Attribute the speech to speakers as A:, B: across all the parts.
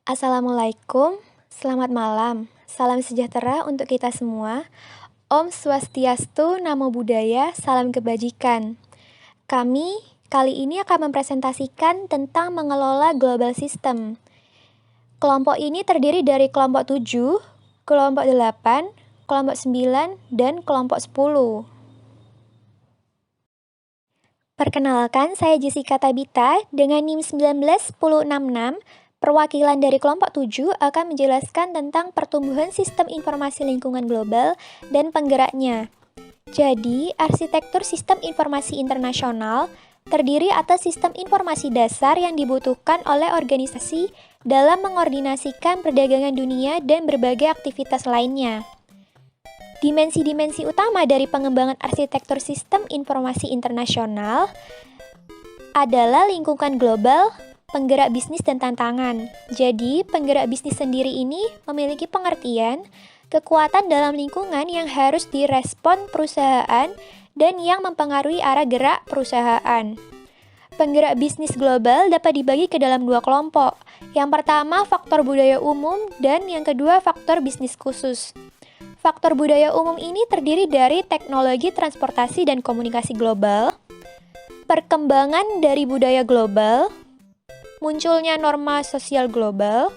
A: Assalamualaikum, selamat malam. Salam sejahtera untuk kita semua. Om Swastiastu, Namo Buddhaya, salam kebajikan. Kami kali ini akan mempresentasikan tentang mengelola global system. Kelompok ini terdiri dari kelompok 7, kelompok 8, kelompok 9, dan kelompok 10. Perkenalkan, saya Jessica Tabita dengan NIM 19166. Perwakilan dari kelompok 7 akan menjelaskan tentang pertumbuhan sistem informasi lingkungan global dan penggeraknya. Jadi, arsitektur sistem informasi internasional terdiri atas sistem informasi dasar yang dibutuhkan oleh organisasi dalam mengordinasikan perdagangan dunia dan berbagai aktivitas lainnya. Dimensi-dimensi utama dari pengembangan arsitektur sistem informasi internasional adalah lingkungan global, penggerak bisnis dan tantangan. Jadi, penggerak bisnis sendiri ini memiliki pengertian, kekuatan dalam lingkungan yang harus direspon perusahaan dan yang mempengaruhi arah gerak perusahaan. Penggerak bisnis global dapat dibagi ke dalam dua kelompok. Yang pertama, faktor budaya umum, dan yang kedua, faktor bisnis khusus. Faktor budaya umum ini terdiri dari teknologi transportasi dan komunikasi global, perkembangan dari budaya global, munculnya norma sosial global,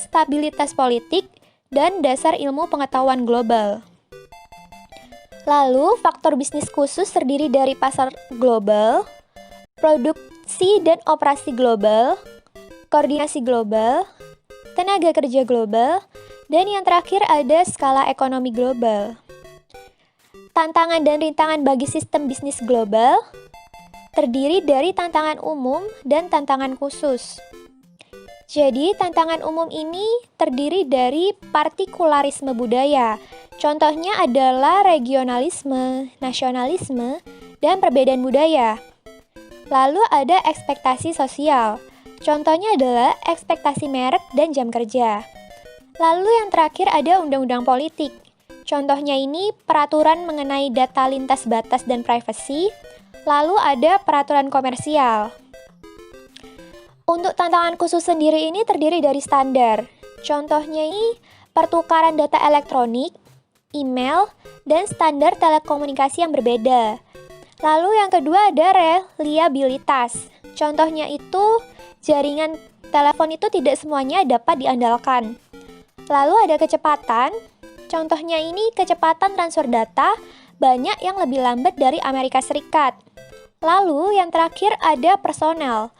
A: stabilitas politik, dan dasar ilmu pengetahuan global. Lalu, faktor bisnis khusus terdiri dari pasar global, produksi dan operasi global, koordinasi global, tenaga kerja global, dan yang terakhir ada skala ekonomi global. Tantangan dan rintangan bagi sistem bisnis global terdiri dari tantangan umum dan tantangan khusus. Jadi, tantangan umum ini terdiri dari partikularisme budaya. Contohnya adalah regionalisme, nasionalisme, dan perbedaan budaya. Lalu ada ekspektasi sosial. Contohnya adalah ekspektasi merek dan jam kerja. Lalu yang terakhir ada undang-undang politik. Contohnya ini peraturan mengenai data lintas batas dan privasi. Lalu ada peraturan komersial. Untuk tantangan khusus sendiri ini terdiri dari standar. Contohnya ini pertukaran data elektronik, email, dan standar telekomunikasi yang berbeda. Lalu yang kedua ada reliabilitas. Contohnya itu jaringan telepon itu tidak semuanya dapat diandalkan. Lalu ada kecepatan. Contohnya ini kecepatan transfer data banyak yang lebih lambat dari Amerika Serikat. Lalu yang terakhir ada personel.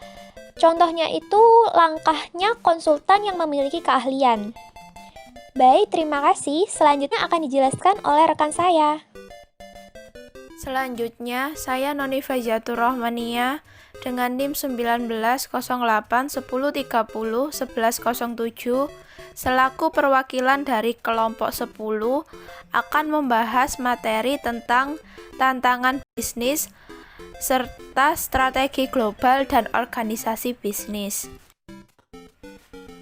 A: Contohnya itu langkahnya konsultan yang memiliki keahlian. Baik, terima kasih. Selanjutnya akan dijelaskan oleh rekan saya.
B: Selanjutnya, saya Noni Fajatur Rohmania dengan NIM 190810301107 selaku perwakilan dari kelompok 10 akan membahas materi tentang tantangan bisnis serta strategi global dan organisasi bisnis.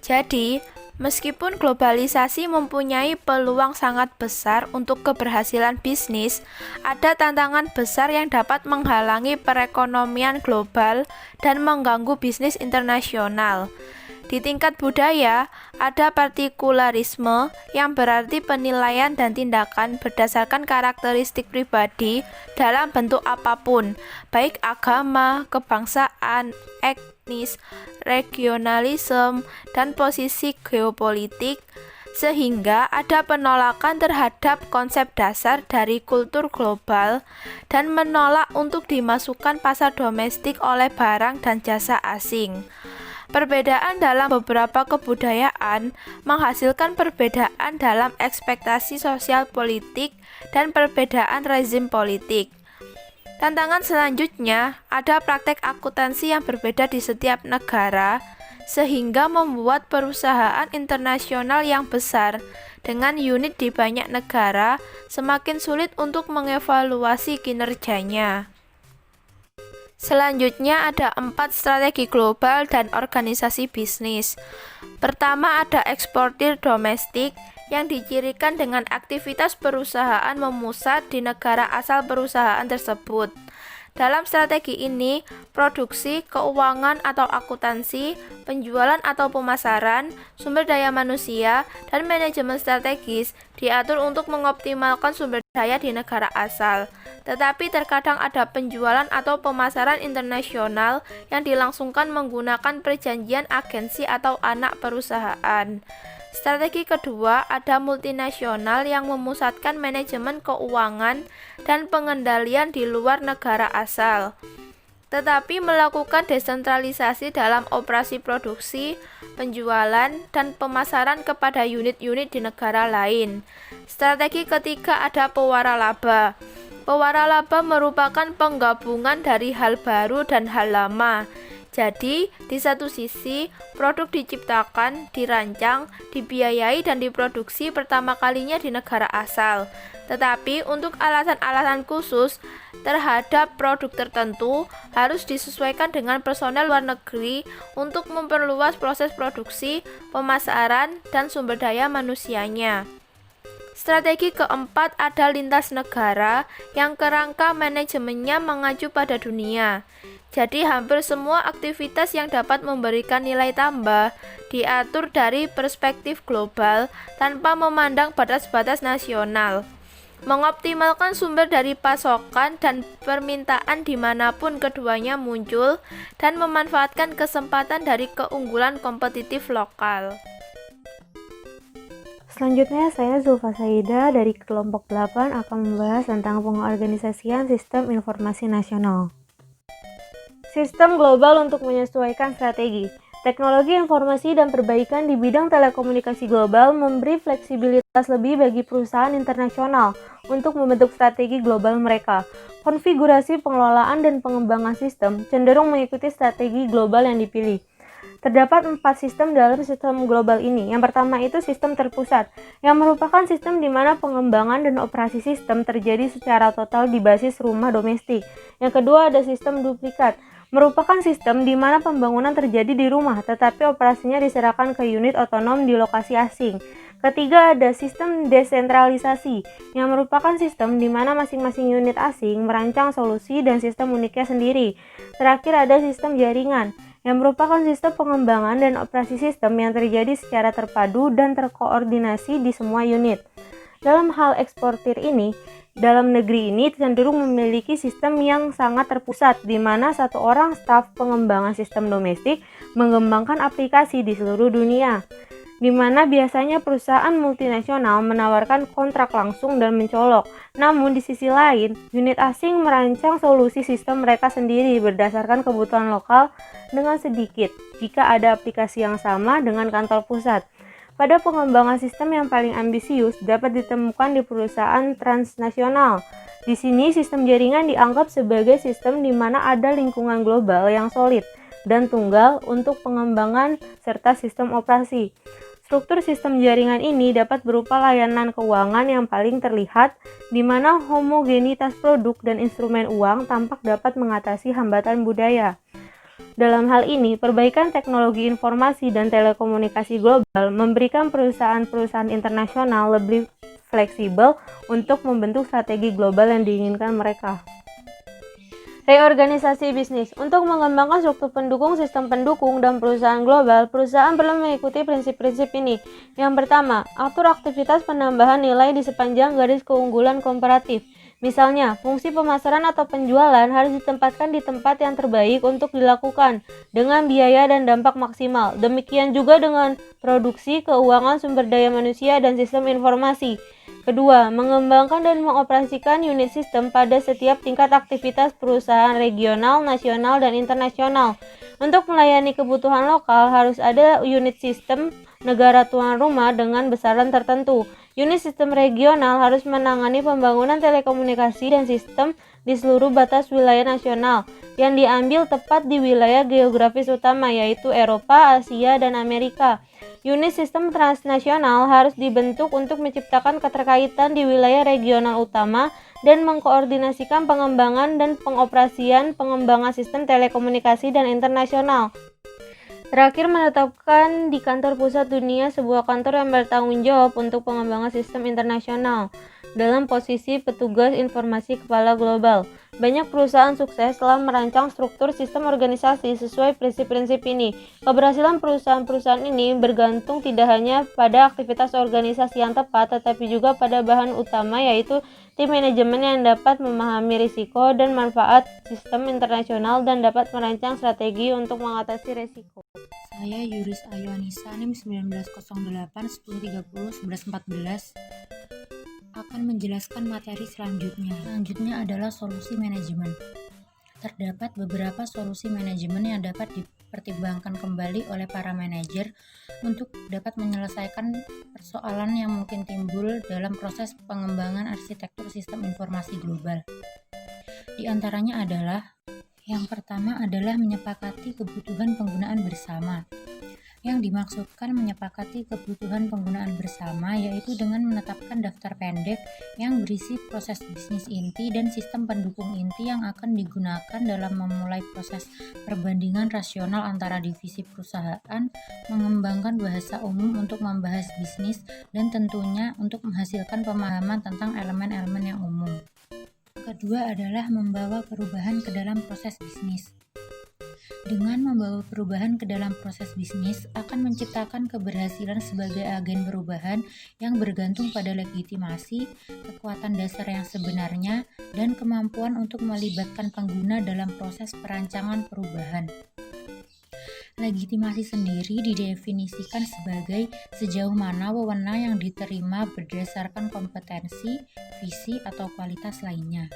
B: Jadi, meskipun globalisasi mempunyai peluang sangat besar untuk keberhasilan bisnis, ada tantangan besar yang dapat menghalangi perekonomian global dan mengganggu bisnis internasional. Di tingkat budaya, ada partikularisme yang berarti penilaian dan tindakan berdasarkan karakteristik pribadi dalam bentuk apapun, baik agama, kebangsaan, etnis, regionalisme, dan posisi geopolitik, sehingga ada penolakan terhadap konsep dasar dari kultur global dan menolak untuk dimasukkan pasar domestik oleh barang dan jasa asing. Perbedaan dalam beberapa kebudayaan menghasilkan perbedaan dalam ekspektasi sosial politik dan perbedaan rezim politik. Tantangan selanjutnya ada praktek akuntansi yang berbeda di setiap negara, sehingga membuat perusahaan internasional yang besar dengan unit di banyak negara semakin sulit untuk mengevaluasi kinerjanya. Selanjutnya ada 4 strategi global dan organisasi bisnis. Pertama ada eksportir domestik yang dicirikan dengan aktivitas perusahaan memusat di negara asal perusahaan tersebut. Dalam strategi ini, produksi, keuangan atau akuntansi, penjualan atau pemasaran, sumber daya manusia, dan manajemen strategis diatur untuk mengoptimalkan sumber daya di negara asal. Tetapi terkadang ada penjualan atau pemasaran internasional yang dilangsungkan menggunakan perjanjian agensi atau anak perusahaan. Strategi kedua, ada multinasional yang memusatkan manajemen keuangan dan pengendalian di luar negara asal, tetapi melakukan desentralisasi dalam operasi produksi, penjualan, dan pemasaran kepada unit-unit di negara lain. Strategi ketiga, ada pewaralaba. Pewaralaba merupakan penggabungan dari hal baru dan hal lama. Jadi, di satu sisi, produk diciptakan, dirancang, dibiayai, dan diproduksi pertama kalinya di negara asal. Tetapi, untuk alasan-alasan khusus terhadap produk tertentu, harus disesuaikan dengan personel luar negeri untuk memperluas proses produksi, pemasaran, dan sumber daya manusianya. Strategi keempat ada lintas negara yang kerangka manajemennya mengacu pada dunia. Jadi hampir semua aktivitas yang dapat memberikan nilai tambah diatur dari perspektif global tanpa memandang batas-batas nasional. Mengoptimalkan sumber dari pasokan dan permintaan dimanapun keduanya muncul dan memanfaatkan kesempatan dari keunggulan kompetitif lokal.
C: Selanjutnya, saya Zulfa Saida dari kelompok 8 akan membahas tentang pengorganisasian sistem informasi nasional. Sistem global untuk menyesuaikan strategi. Teknologi informasi dan perbaikan di bidang telekomunikasi global memberi fleksibilitas lebih bagi perusahaan internasional untuk membentuk strategi global mereka. Konfigurasi pengelolaan dan pengembangan sistem cenderung mengikuti strategi global yang dipilih. Terdapat 4 sistem dalam sistem global ini. Yang pertama itu sistem terpusat, yang merupakan sistem di mana pengembangan dan operasi sistem terjadi secara total di basis rumah domestik. Yang kedua ada sistem duplikat, merupakan sistem di mana pembangunan terjadi di rumah, tetapi operasinya diserahkan ke unit otonom di lokasi asing. Ketiga ada sistem desentralisasi, yang merupakan sistem di mana masing-masing unit asing merancang solusi dan sistem uniknya sendiri. Terakhir ada sistem jaringan, yang merupakan sistem pengembangan dan operasi sistem yang terjadi secara terpadu dan terkoordinasi di semua unit. Dalam hal eksportir ini, dalam negeri ini cenderung memiliki sistem yang sangat terpusat, di mana satu orang staf pengembangan sistem domestik mengembangkan aplikasi di seluruh dunia, di mana biasanya perusahaan multinasional menawarkan kontrak langsung dan mencolok. Namun di sisi lain, unit asing merancang solusi sistem mereka sendiri berdasarkan kebutuhan lokal dengan sedikit jika ada aplikasi yang sama dengan kantor pusat. Pada pengembangan sistem yang paling ambisius dapat ditemukan di perusahaan transnasional. Di sini sistem jaringan dianggap sebagai sistem di mana ada lingkungan global yang solid dan tunggal untuk pengembangan serta sistem operasi. Struktur sistem jaringan ini dapat berupa layanan keuangan yang paling terlihat, di mana homogenitas produk dan instrumen uang tampak dapat mengatasi hambatan budaya. Dalam hal ini, perbaikan teknologi informasi dan telekomunikasi global memberikan perusahaan-perusahaan internasional lebih fleksibel untuk membentuk strategi global yang diinginkan mereka. Reorganisasi bisnis. Untuk mengembangkan struktur pendukung, sistem pendukung, dan perusahaan global, perusahaan perlu mengikuti prinsip-prinsip ini. Yang pertama, atur aktivitas penambahan nilai di sepanjang garis keunggulan komparatif. Misalnya, fungsi pemasaran atau penjualan harus ditempatkan di tempat yang terbaik untuk dilakukan dengan biaya dan dampak maksimal. Demikian juga dengan produksi, keuangan, sumber daya manusia, dan sistem informasi. Kedua, mengembangkan dan mengoperasikan unit sistem pada setiap tingkat aktivitas perusahaan regional, nasional, dan internasional. Untuk melayani kebutuhan lokal, harus ada unit sistem negara tuan rumah dengan besaran tertentu. Unit sistem regional harus menangani pembangunan telekomunikasi dan sistem di seluruh batas wilayah nasional yang diambil tepat di wilayah geografis utama yaitu Eropa, Asia, dan Amerika. Unit sistem transnasional harus dibentuk untuk menciptakan keterkaitan di wilayah regional utama dan mengkoordinasikan pengembangan dan pengoperasian pengembangan sistem telekomunikasi dan internasional. Terakhir, menetapkan di kantor pusat dunia sebuah kantor yang bertanggung jawab untuk pengembangan sistem internasional. dalam posisi petugas informasi kepala global. Banyak perusahaan sukses telah merancang struktur sistem organisasi sesuai prinsip-prinsip ini. Keberhasilan perusahaan-perusahaan ini bergantung tidak hanya pada aktivitas organisasi yang tepat, tetapi juga pada bahan utama, yaitu tim manajemen yang dapat memahami risiko dan manfaat sistem internasional dan dapat merancang strategi untuk mengatasi risiko.
D: Saya Yuris Ayuanisa, NIM 1908 1030 1114 akan menjelaskan materi selanjutnya. Selanjutnya adalah solusi manajemen. Terdapat beberapa solusi manajemen yang dapat dipertimbangkan kembali oleh para manajer untuk dapat menyelesaikan persoalan yang mungkin timbul dalam proses pengembangan arsitektur sistem informasi global. Di antaranya adalah yang pertama adalah menyepakati kebutuhan penggunaan bersama. Yang dimaksudkan menyepakati kebutuhan penggunaan bersama yaitu dengan menetapkan daftar pendek yang berisi proses bisnis inti dan sistem pendukung inti yang akan digunakan dalam memulai proses perbandingan rasional antara divisi perusahaan, mengembangkan bahasa umum untuk membahas bisnis, dan tentunya untuk menghasilkan pemahaman tentang elemen-elemen yang umum. Kedua adalah membawa perubahan ke dalam proses bisnis. Dengan membawa perubahan ke dalam proses bisnis akan menciptakan keberhasilan sebagai agen perubahan yang bergantung pada legitimasi, kekuatan dasar yang sebenarnya, dan kemampuan untuk melibatkan pengguna dalam proses perancangan perubahan. Legitimasi sendiri didefinisikan sebagai sejauh mana wewenang yang diterima berdasarkan kompetensi, visi, atau kualitas lainnya.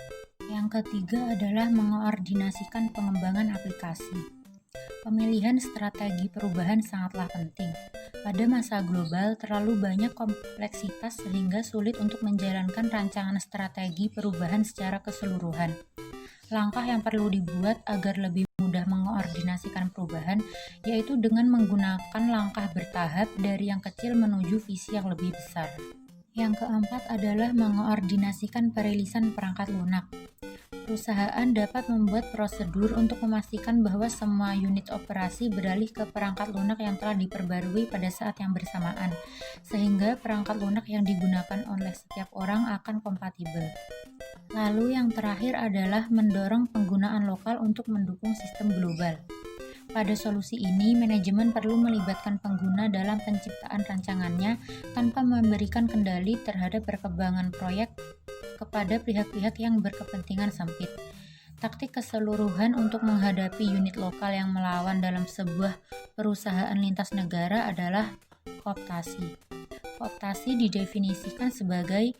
D: Yang ketiga adalah mengoordinasikan pengembangan aplikasi. Pemilihan strategi perubahan sangatlah penting. Pada masa global, terlalu banyak kompleksitas sehingga sulit untuk menjalankan rancangan strategi perubahan secara keseluruhan. Langkah yang perlu dibuat agar lebih mudah mengoordinasikan perubahan yaitu dengan menggunakan langkah bertahap dari yang kecil menuju visi yang lebih besar. Yang keempat adalah mengoordinasikan perilisan perangkat lunak. Perusahaan dapat membuat prosedur untuk memastikan bahwa semua unit operasi beralih ke perangkat lunak yang telah diperbarui pada saat yang bersamaan, sehingga perangkat lunak yang digunakan oleh setiap orang akan kompatibel. Lalu yang terakhir adalah mendorong penggunaan lokal untuk mendukung sistem global. Pada solusi ini, manajemen perlu melibatkan pengguna dalam penciptaan rancangannya tanpa memberikan kendali terhadap perkembangan proyek kepada pihak-pihak yang berkepentingan sempit. Taktik keseluruhan untuk menghadapi unit lokal yang melawan dalam sebuah perusahaan lintas negara adalah kooptasi. Kooptasi didefinisikan sebagai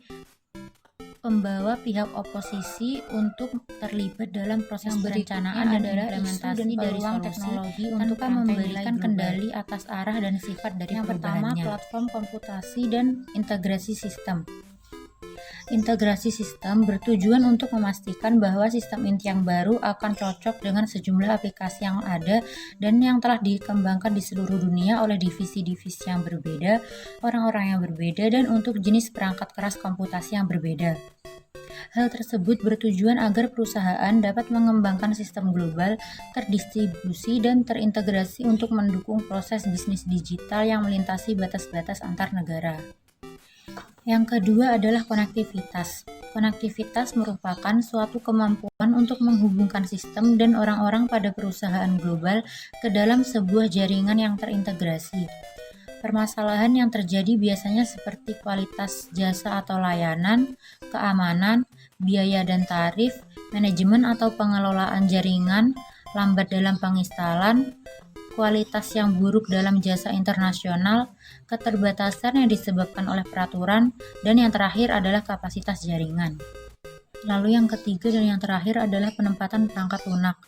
D: pembawa pihak oposisi untuk terlibat dalam proses perencanaan dan implementasi dari solusi teknologi tanpa memberikan kendali atas arah dan sifat dari perubahannya. Yang pertama, platform komputasi dan integrasi sistem. Integrasi sistem bertujuan untuk memastikan bahwa sistem inti yang baru akan cocok dengan sejumlah aplikasi yang ada dan yang telah dikembangkan di seluruh dunia oleh divisi-divisi yang berbeda, orang-orang yang berbeda, dan untuk jenis perangkat keras komputasi yang berbeda. Hal tersebut bertujuan agar perusahaan dapat mengembangkan sistem global, terdistribusi, dan terintegrasi untuk mendukung proses bisnis digital yang melintasi batas-batas antar negara. Yang kedua adalah konektivitas. Konektivitas merupakan suatu kemampuan untuk menghubungkan sistem dan orang-orang pada perusahaan global ke dalam sebuah jaringan yang terintegrasi. Permasalahan yang terjadi biasanya seperti kualitas jasa atau layanan, keamanan, biaya dan tarif, manajemen atau pengelolaan jaringan, lambat dalam penginstalan, kualitas yang buruk dalam jasa internasional, keterbatasan yang disebabkan oleh peraturan, dan yang terakhir adalah kapasitas jaringan. Lalu yang ketiga dan yang terakhir adalah penempatan perangkat lunak.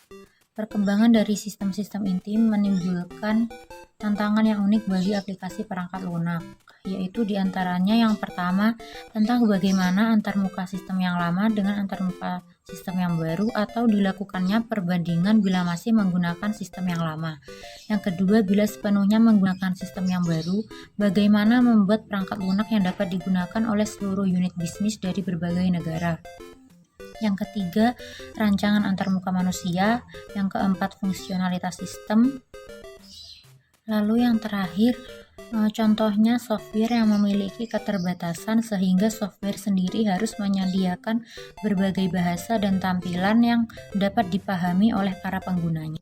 D: Perkembangan dari sistem-sistem inti menimbulkan tantangan yang unik bagi aplikasi perangkat lunak, yaitu diantaranya yang pertama tentang bagaimana antarmuka sistem yang lama dengan antarmuka sistem yang baru atau dilakukannya perbandingan bila masih menggunakan sistem yang lama. Yang kedua, bila sepenuhnya menggunakan sistem yang baru, bagaimana membuat perangkat lunak yang dapat digunakan oleh seluruh unit bisnis dari berbagai negara. Yang ketiga, rancangan antarmuka manusia. Yang keempat, fungsionalitas sistem. Lalu yang terakhir, Contohnya software yang memiliki keterbatasan sehingga software sendiri harus menyediakan berbagai bahasa dan tampilan yang dapat dipahami oleh para penggunanya.